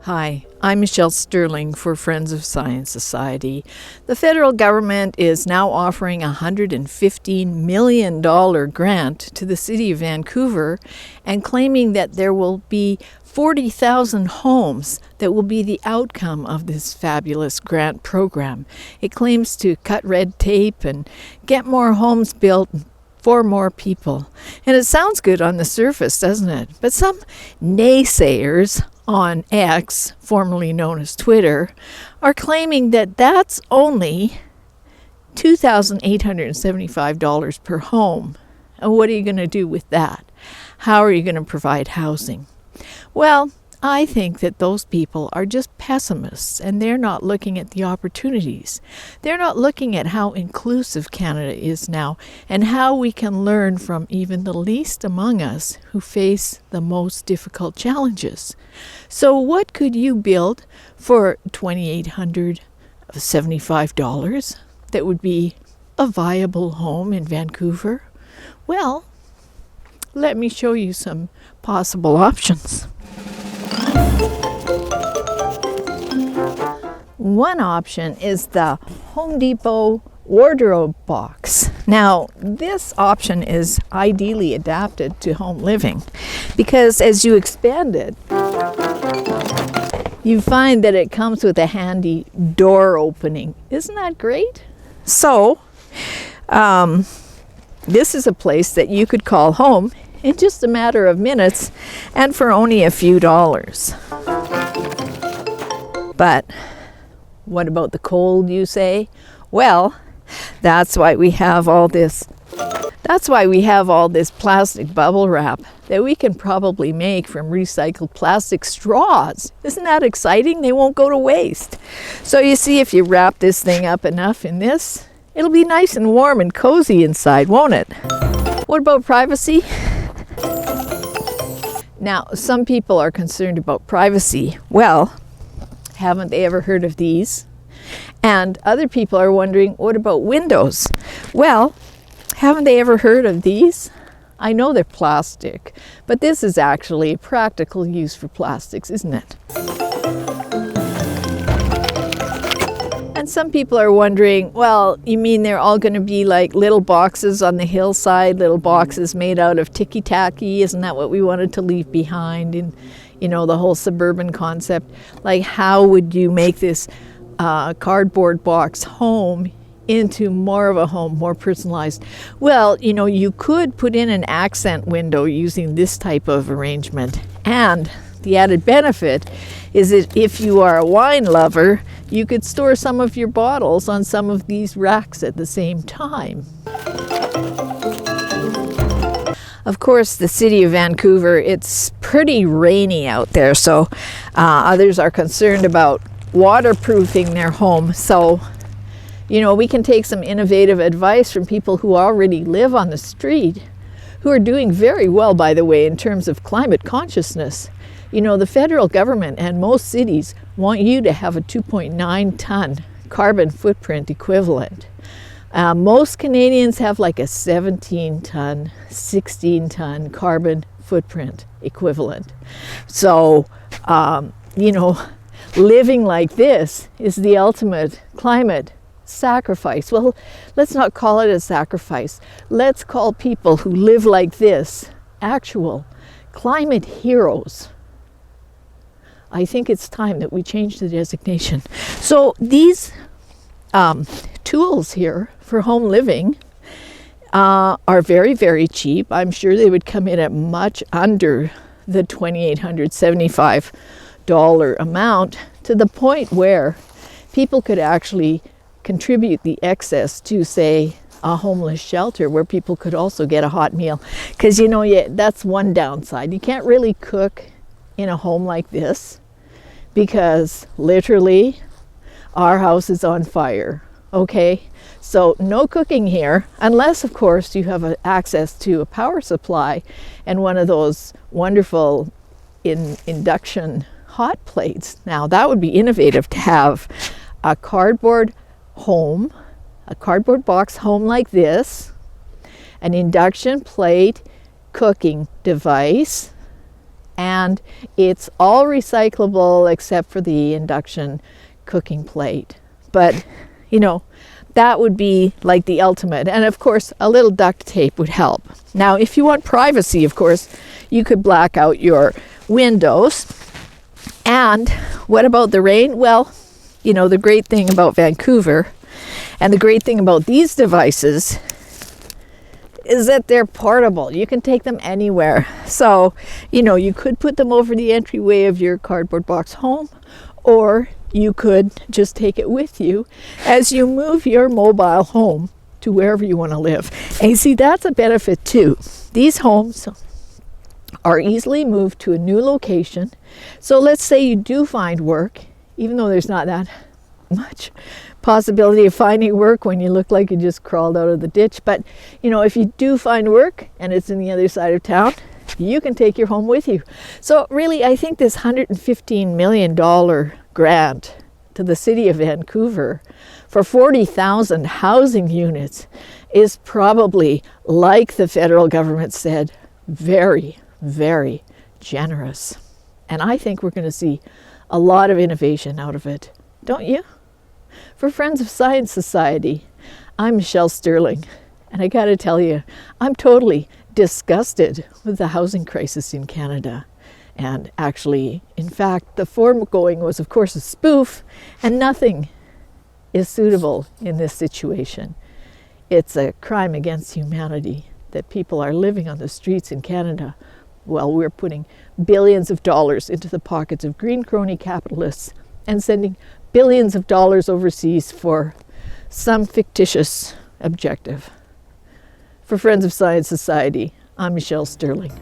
Hi, I'm Michelle Sterling for Friends of Science Society. The federal government is now offering a $115 million grant to the city of Vancouver and claiming that there will be 40,000 homes that will be the outcome of this fabulous grant program. It claims to cut red tape and get more homes built for more people. And it sounds good on the surface, doesn't it? But some naysayers on X, formerly known as Twitter, are claiming that that's only $2,875 per home. And what are you going to do with that? How are you going to provide housing? Well, I think that those people are just pessimists, and they're not looking at the opportunities. They're not looking at how inclusive Canada is now and how we can learn from even the least among us who face the most difficult challenges. So what could you build for $2,875 that would be a viable home in Vancouver? Well, let me show you some possible options. One option is the Home Depot wardrobe box. Now, this option is ideally adapted to home living because as you expand it, you find that it comes with a handy door opening. Isn't that great? So, this is a place that you could call home in just a matter of minutes and for only a few dollars. But what about the cold, you say? Well, that's why we have all this plastic bubble wrap that we can probably make from recycled plastic straws. Isn't that exciting? They won't go to waste. So you see, if you wrap this thing up enough in this, it'll be nice and warm and cozy inside, won't it? What about privacy? Now, some people are concerned about privacy. Well, haven't they ever heard of these? And other people are wondering, what about windows? Well, haven't they ever heard of these? I know they're plastic, but this is actually a practical use for plastics, isn't it? And some people are wondering, well, you mean they're all going to be like little boxes on the hillside, little boxes made out of ticky-tacky? Isn't that what we wanted to leave behind in, the whole suburban concept? Like, how would you make this cardboard box home into more of a home, more personalized? Well, you could put in an accent window using this type of arrangement. And the added benefit is that if you are a wine lover, you could store some of your bottles on some of these racks at the same time. Of course, the city of Vancouver, it's pretty rainy out there, so others are concerned about waterproofing their home. So, we can take some innovative advice from people who already live on the street, who are doing very well, by the way, in terms of climate consciousness. The federal government and most cities want you to have a 2.9 ton carbon footprint equivalent. Most Canadians have like a 17 ton, 16 ton carbon footprint equivalent. So, living like this is the ultimate climate sacrifice. Well, let's not call it a sacrifice. Let's call people who live like this actual climate heroes. I think it's time that we change the designation. So these tools here for home living are very, very cheap. I'm sure they would come in at much under the $2,875 amount, to the point where people could actually contribute the excess to, say, a homeless shelter where people could also get a hot meal. Because, that's one downside. You can't really cook in a home like this because literally our house is on fire. Okay, so no cooking here, unless of course you have access to a power supply and one of those wonderful induction hot plates. Now that would be innovative, to have a cardboard box home like this, an induction plate cooking device, and it's all recyclable except for the induction cooking plate. But, you know, that would be like the ultimate. And of course, a little duct tape would help. Now, if you want privacy, of course, you could black out your windows. And what about the rain? Well, you know, the great thing about Vancouver and the great thing about these devices is that they're portable. You can take them anywhere. So, you know, you could put them over the entryway of your cardboard box home, or you could just take it with you as you move your mobile home to wherever you want to live. And you see, that's a benefit too. These homes are easily moved to a new location. So let's say you do find work, even though there's not that much possibility of finding work when you look like you just crawled out of the ditch. But, you know, if you do find work and it's in the other side of town, you can take your home with you. So really, I think this $115 million grant to the city of Vancouver for 40,000 housing units is probably, like the federal government said, very, very generous. And I think we're going to see a lot of innovation out of it. Don't you? For Friends of Science Society, I'm Michelle Sterling, and I got to tell you, I'm totally disgusted with the housing crisis in Canada. And actually, in fact, the foregoing was, of course, a spoof, and nothing is suitable in this situation. It's a crime against humanity that people are living on the streets in Canada while we're putting billions of dollars into the pockets of green crony capitalists and sending billions of dollars overseas for some fictitious objective. For Friends of Science Society, I'm Michelle Sterling.